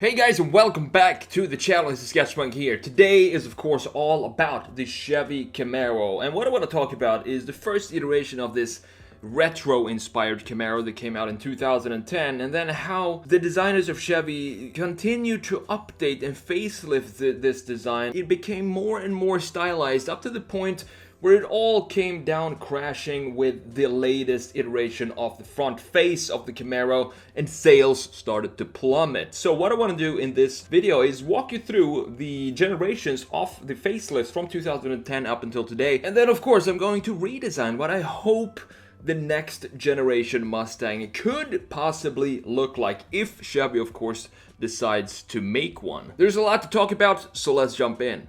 Hey guys, and welcome back to the channel. It's TheSketchMonkey here. Today is of course all about the Chevy Camaro, and what I want to talk about is the first iteration of this retro inspired Camaro that came out in 2010, and then how the designers of Chevy continue to update and facelift this design. It became more and more stylized up to the point where it all came down crashing with the latest iteration of the front face of the Camaro, and sales started to plummet. So what I want to do in this video is walk you through the generations of the facelifts from 2010 up until today, and then of course I'm going to redesign what I hope the next generation Mustang could possibly look like, if Chevy of course decides to make one. There's a lot to talk about, so let's jump in.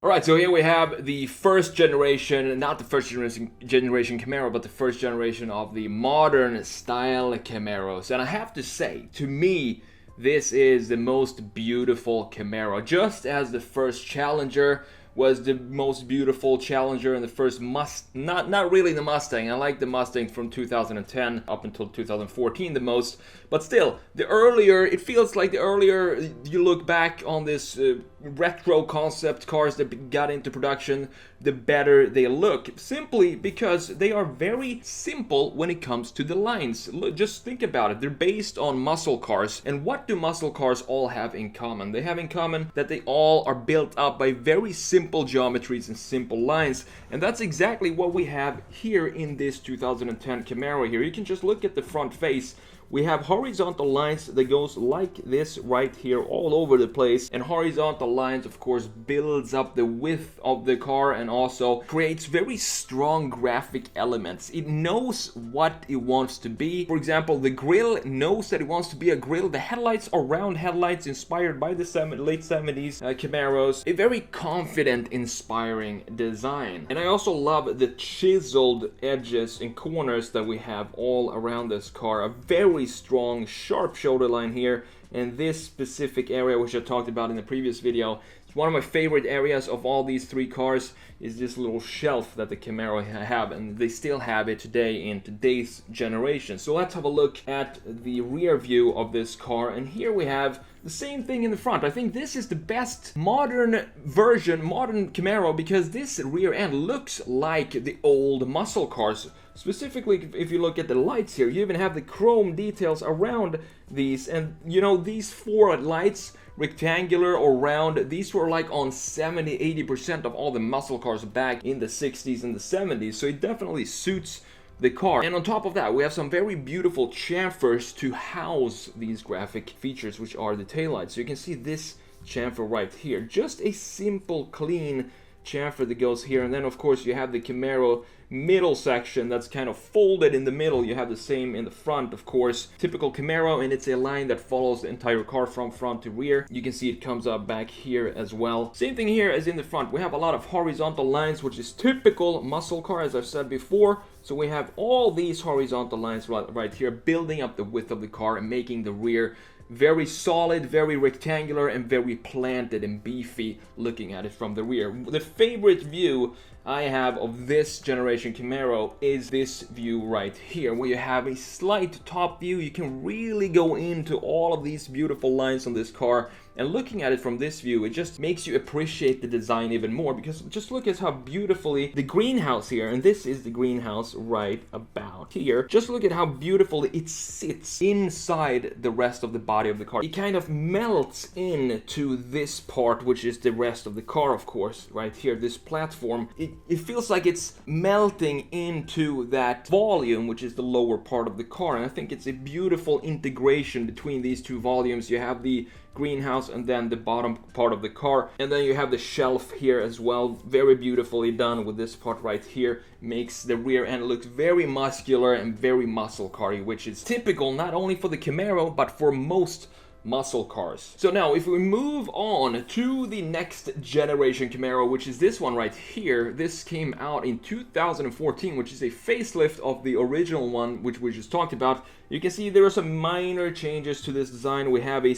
Alright, so here we have the first generation, not the first generation Camaro, but the first generation of the modern style Camaros. And I have to say, to me, this is the most beautiful Camaro. Just as the first Challenger was the most beautiful Challenger and the first not really the Mustang. I like the Mustang from 2010 up until 2014 the most, but still, the earlier, it feels like the earlier you look back on this retro concept cars that got into production, the better they look, simply because they are very simple when it comes to the lines. Just think about it. They're based on muscle cars, and what do muscle cars all have in common? They have in common that they all are built up by very simple geometries and simple lines, and that's exactly what we have here in this 2010 Camaro here. You can just look at the front face. We have horizontal lines that goes like this right here all over the place, and horizontal lines of course builds up the width of the car and also creates very strong graphic elements. It knows what it wants to be. For example, the grille knows that it wants to be a grille. The headlights are round headlights inspired by the late 70s Camaros. A very confident, inspiring design. And I also love the chiseled edges and corners that we have all around this car. A very strong, sharp shoulder line here, and this specific area, which I talked about in the previous video, it's one of my favorite areas of all these three cars, is this little shelf that the Camaro have, and they still have it today in today's generation. So let's have a look at the rear view of this car, and here we have the same thing in the front. I think this is the best modern version, modern Camaro, because this rear end looks like the old muscle cars. Specifically, if you look at the lights here, you even have the chrome details around these, and you know, these four lights, rectangular or round, these were like on 70-80% of all the muscle cars back in the 60s and the 70s, so it definitely suits the car. And on top of that, we have some very beautiful chamfers to house these graphic features, which are the taillights. So you can see this chamfer right here, just a simple, clean chamfer that goes here, and then of course you have the Camaro middle section that's kind of folded in the middle. You have the same in the front, of course, typical Camaro, and it's a line that follows the entire car from front to rear. You can see it comes up back here as well. Same thing here as in the front. We have a lot of horizontal lines, which is typical muscle car, as I've said before. So we have all these horizontal lines right here, building up the width of the car and making the rear very solid, very rectangular, and very planted and beefy looking at it from the rear. The favorite view I have of this generation Camaro is this view right here, where you have a slight top view. You can really go into all of these beautiful lines on this car, and looking at it from this view, it just makes you appreciate the design even more, because just look at how beautifully the greenhouse here, and this is the greenhouse right about here, just look at how beautifully it sits inside the rest of the body of the car. It kind of melts into this part, which is the rest of the car, of course, right here, this platform. It feels like it's melting into that volume, which is the lower part of the car, and I think it's a beautiful integration between these two volumes. You have the greenhouse and then the bottom part of the car, and then you have the shelf here as well, very beautifully done with this part right here. Makes the rear end look very muscular and very muscle car-y, which is typical not only for the Camaro but for most muscle cars. So now if we move on to the next generation Camaro, which is this one right here, this came out in 2014, which is a facelift of the original one, which we just talked about. You can see there are some minor changes to this design. We have a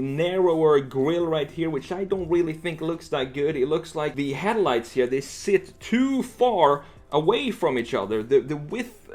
narrower grille right here, which I don't really think looks that good. It looks like the headlights here, they sit too far away from each other. The width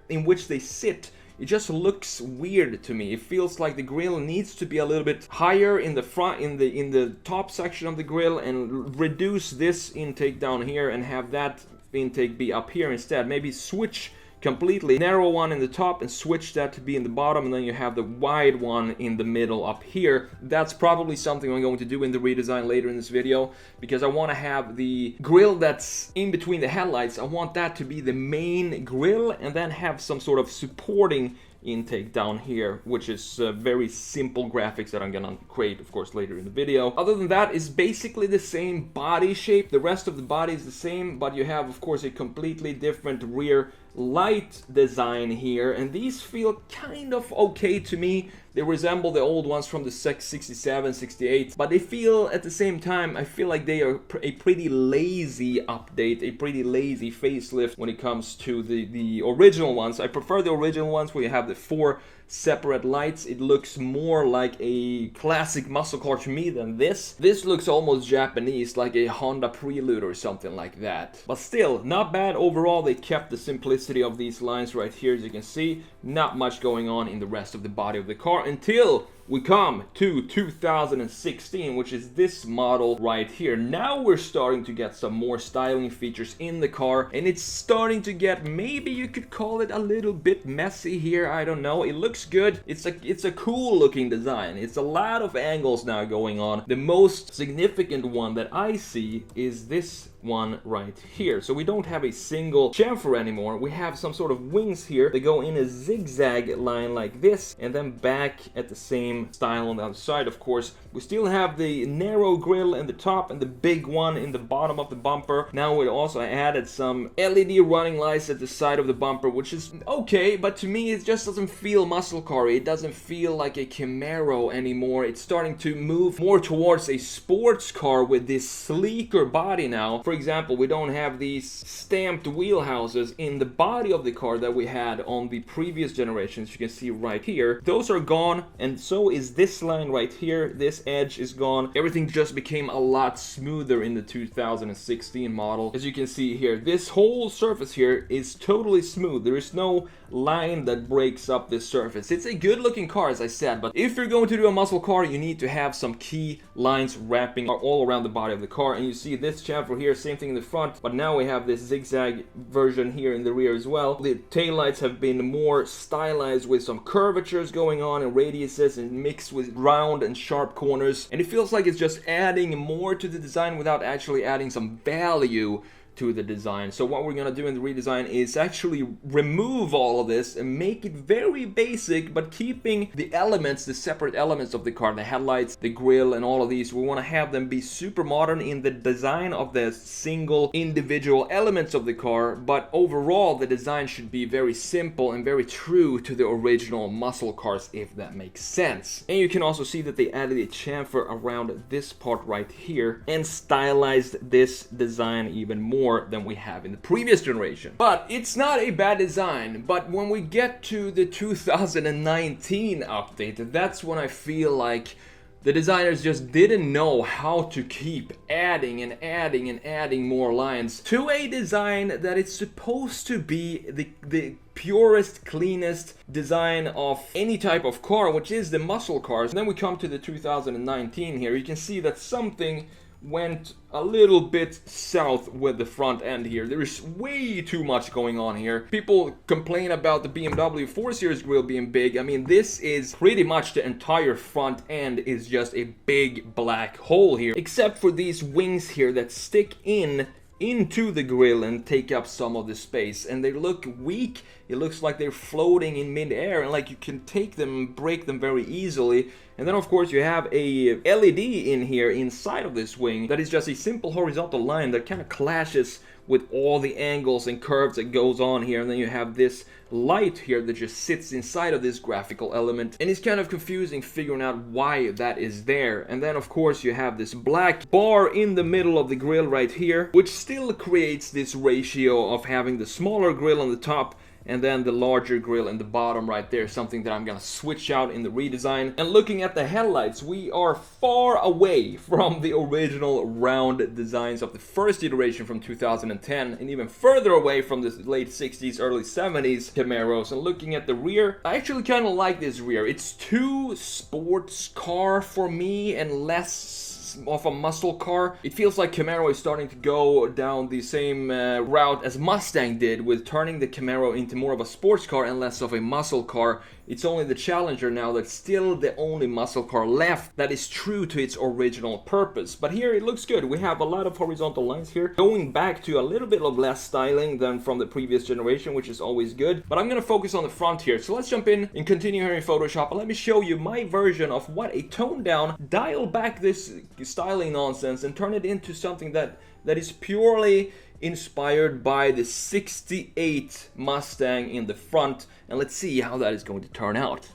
in which they sit it just looks weird to me. It feels like the grill needs to be a little bit higher in the front, in the top section of the grill, and reduce this intake down here and have that intake be up here instead. Maybe switch completely narrow one in the top and switch that to be in the bottom, and then you have the wide one in the middle up here. That's probably something I'm going to do in the redesign later in this video, because I want to have the grill that's in between the headlights, I want that to be the main grill, and then have some sort of supporting intake down here, which is very simple graphics that I'm gonna create, of course, later in the video. Other than that, it's basically the same body shape. The rest of the body is the same, but you have, of course, a completely different rear light design here, and these feel kind of okay to me. They resemble the old ones from the 67, 68, but they feel, at the same time, I feel like they are a pretty lazy update, a pretty lazy facelift when it comes to the original ones. I prefer the original ones where you have the 4 separate lights. It looks more like a classic muscle car to me than this. This looks almost Japanese, like a Honda Prelude or something like that. But still, not bad overall. They kept the simplicity of these lines right here, as you can see. Not much going on in the rest of the body of the car until we come to 2016, which is this model right here. Now we're starting to get some more styling features in the car, and it's starting to get, maybe you could call it a little bit messy here, I don't know. It looks good. It's a cool looking design. It's a lot of angles now going on. The most significant one that I see is this one right here. So we don't have a single chamfer anymore. We have some sort of wings here. They go in a zigzag line like this, and then back at the same style on the other side. Of course, we still have the narrow grille in the top and the big one in the bottom of the bumper. Now we also added some LED running lights at the side of the bumper, which is okay, but to me it just doesn't feel muscle car-y. It doesn't feel like a Camaro anymore. It's starting to move more towards a sports car with this sleeker body now. For example, we don't have these stamped wheelhouses in the body of the car that we had on the previous generations. You can see right here. Those are gone, and so is this line right here. This edge is gone. Everything just became a lot smoother in the 2016 model. As you can see here, this whole surface here is totally smooth. There is no line that breaks up this surface. It's a good looking car, as I said, but if you're going to do a muscle car, you need to have some key lines wrapping all around the body of the car. And you see this chamfer here, same thing in the front, but now we have this zigzag version here in the rear as well. The taillights have been more stylized with some curvatures going on and radiuses, and mixed with round and sharp corners, and it feels like it's just adding more to the design without actually adding some value to the design. So what we're gonna do in the redesign is actually remove all of this and make it very basic, but keeping the elements, the separate elements of the car, the headlights, the grille, and all of these. We want to have them be super modern in the design of the single individual elements of the car, but overall the design should be very simple and very true to the original muscle cars, if that makes sense. And you can also see that they added a chamfer around this part right here and stylized this design even more than we have in the previous generation. But it's not a bad design, but when we get to the 2019 update, that's when I feel like the designers just didn't know how to keep adding and adding and adding more lines to a design that is supposed to be the purest, cleanest design of any type of car, which is the muscle cars. And then we come to the 2019 here. You can see that something went a little bit south with the front end here. There is way too much going on here. People complain about the BMW 4 Series grille being big. I mean, this is pretty much the entire front end is just a big black hole here, except for these wings here that stick into the grille and take up some of the space, and they look weak. It looks like they're floating in mid-air, and like you can take them and break them very easily. And then of course you have a LED in here inside of this wing that is just a simple horizontal line that kind of clashes with all the angles and curves that goes on here. And then you have this light here that just sits inside of this graphical element, and it's kind of confusing figuring out why that is there. And then of course you have this black bar in the middle of the grille right here, which still creates this ratio of having the smaller grille on the top and then the larger grille in the bottom right there, something that I'm gonna switch out in the redesign. And looking at the headlights, we are far away from the original round designs of the first iteration from 2010, and even further away from the late 60s, early 70s Camaros. And looking at the rear, I actually kind of like this rear. It's too sports car for me and less of a muscle car. It feels like Camaro is starting to go down the same route as Mustang did, with turning the Camaro into more of a sports car and less of a muscle car. It's only the Challenger now that's still the only muscle car left that is true to its original purpose. But here it looks good. We have a lot of horizontal lines here, going back to a little bit of less styling than from the previous generation, which is always good. But I'm gonna focus on the front here. So let's jump in and continue here in Photoshop, and let me show you my version of what a toned down, dial back this styling nonsense and turn it into something that is purely inspired by the 68 Mustang in the front. And let's see how that is going to turn out.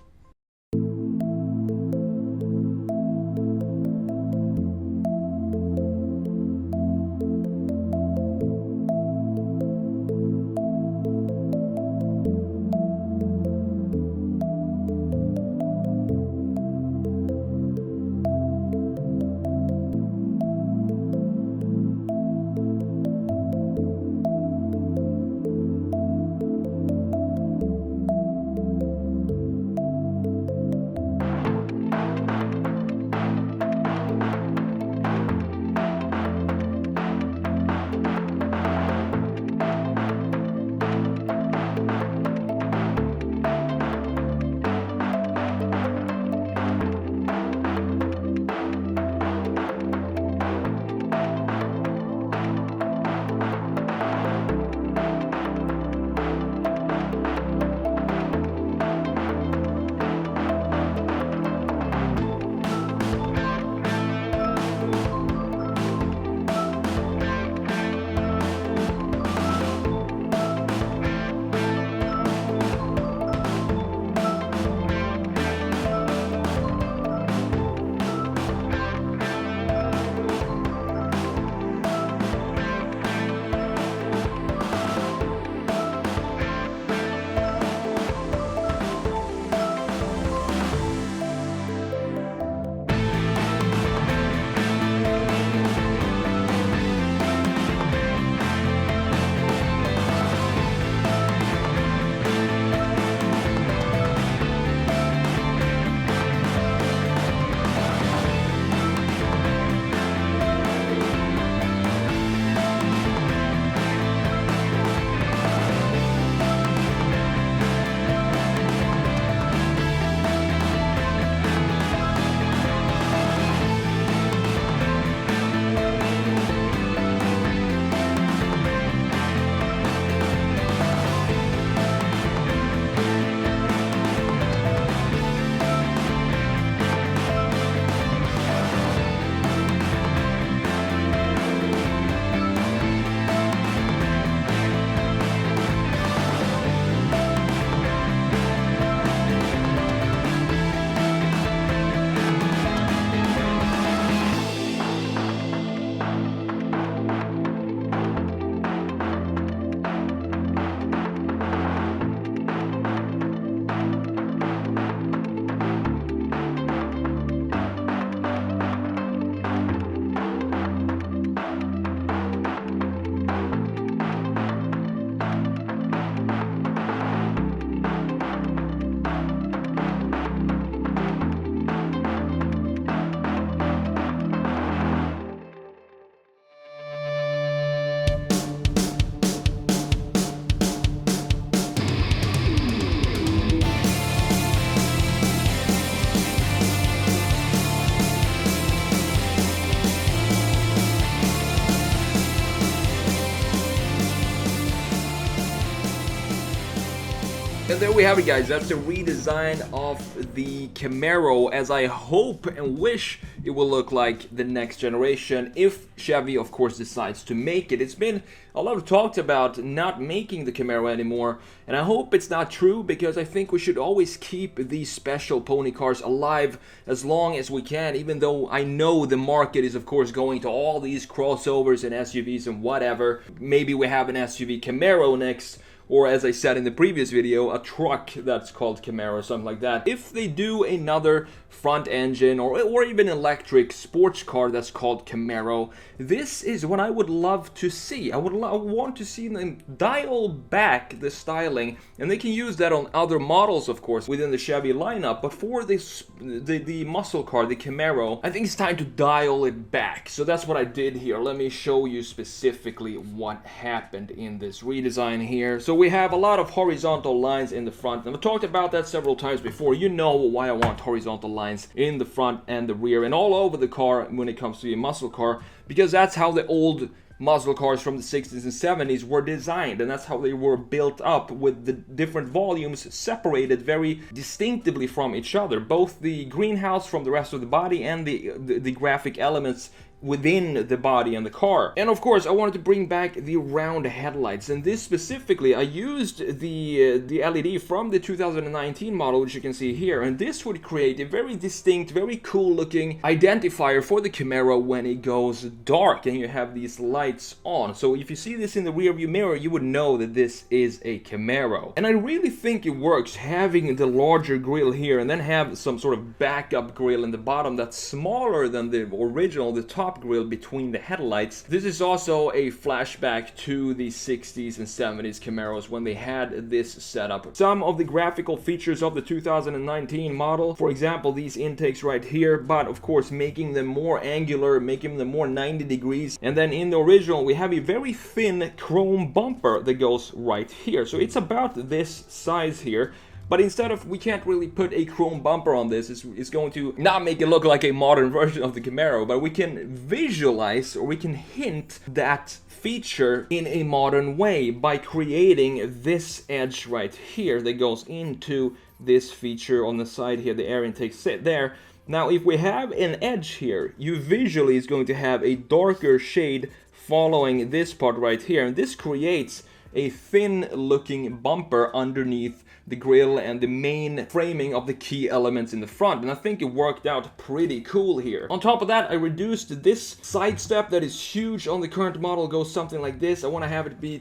And there we have it, guys. That's the redesign of the Camaro, as I hope and wish it will look like the next generation, if Chevy of course decides to make it. It's been a lot of talk about not making the Camaro anymore, and I hope it's not true, because I think we should always keep these special pony cars alive as long as we can, even though I know the market is of course going to all these crossovers and SUVs and whatever. Maybe we have an SUV Camaro next, or as I said in the previous video, a truck that's called Camaro, something like that. If they do another front engine or even electric sports car that's called Camaro, this is what I would love to see. I would want to see them dial back the styling, and they can use that on other models, of course, within the Chevy lineup. But for this, the muscle car, the Camaro, I think it's time to dial it back. So that's what I did here. Let me show you specifically what happened in this redesign here. So we have a lot of horizontal lines in the front, and I've talked about that several times before. You know why I want horizontal lines in the front and the rear and all over the car when it comes to a muscle car, because that's how the old muscle cars from the 60s and 70s were designed, and that's how they were built up, with the different volumes separated very distinctively from each other, both the greenhouse from the rest of the body and the graphic elements within the body and the car. And of course I wanted to bring back the round headlights, and this specifically I used the LED from the 2019 model, which you can see here, and this would create a very distinct, very cool looking identifier for the Camaro when it goes dark and you have these lights on. So if you see this in the rear view mirror, you would know that this is a Camaro. And I really think it works having the larger grille here and then have some sort of backup grille in the bottom that's smaller than the original, the top grille between the headlights. This is also a flashback to the 60s and 70s Camaros when they had this setup. Some of the graphical features of the 2019 model, for example, these intakes right here, but of course making them more angular, making them more 90 degrees. And then in the original we have a very thin chrome bumper that goes right here. So it's about this size here. But instead of, we can't really put a chrome bumper on this, it's going to not make it look like a modern version of the Camaro, but we can visualize, or we can hint that feature in a modern way by creating this edge right here that goes into this feature on the side here, the air intake sit there. Now if we have an edge here, you visually is going to have a darker shade following this part right here, and this creates a thin looking bumper underneath the grille and the main framing of the key elements in the front, and I think it worked out pretty cool here. On top of that, I reduced this side step that is huge on the current model, goes something like this. I want to have it be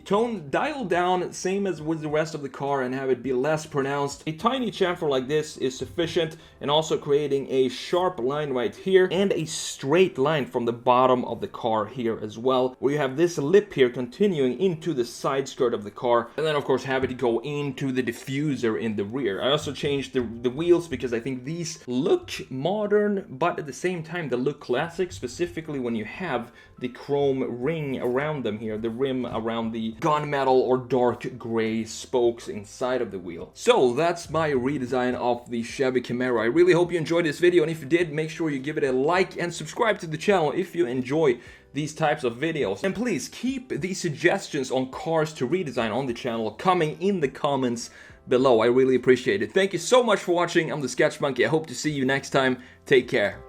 dialed down, same as with the rest of the car, and have it be less pronounced. A tiny chamfer like this is sufficient, and also creating a sharp line right here and a straight line from the bottom of the car here as well, where you have this lip here continuing into the side skirt of the car, and then of course have it go into the diffuser in the rear. I also changed the wheels because I think these look modern, but at the same time they look classic, specifically when you have the chrome ring around them here, the rim around the gunmetal or dark gray spokes inside of the wheel. So that's my redesign of the Chevy Camaro. I really hope you enjoyed this video, and if you did, make sure you give it a like and subscribe to the channel if you enjoy these types of videos. And please keep these suggestions on cars to redesign on the channel coming in the comments below. I really appreciate it. Thank you so much for watching. I'm TheSketchMonkey. I hope to see you next time. Take care.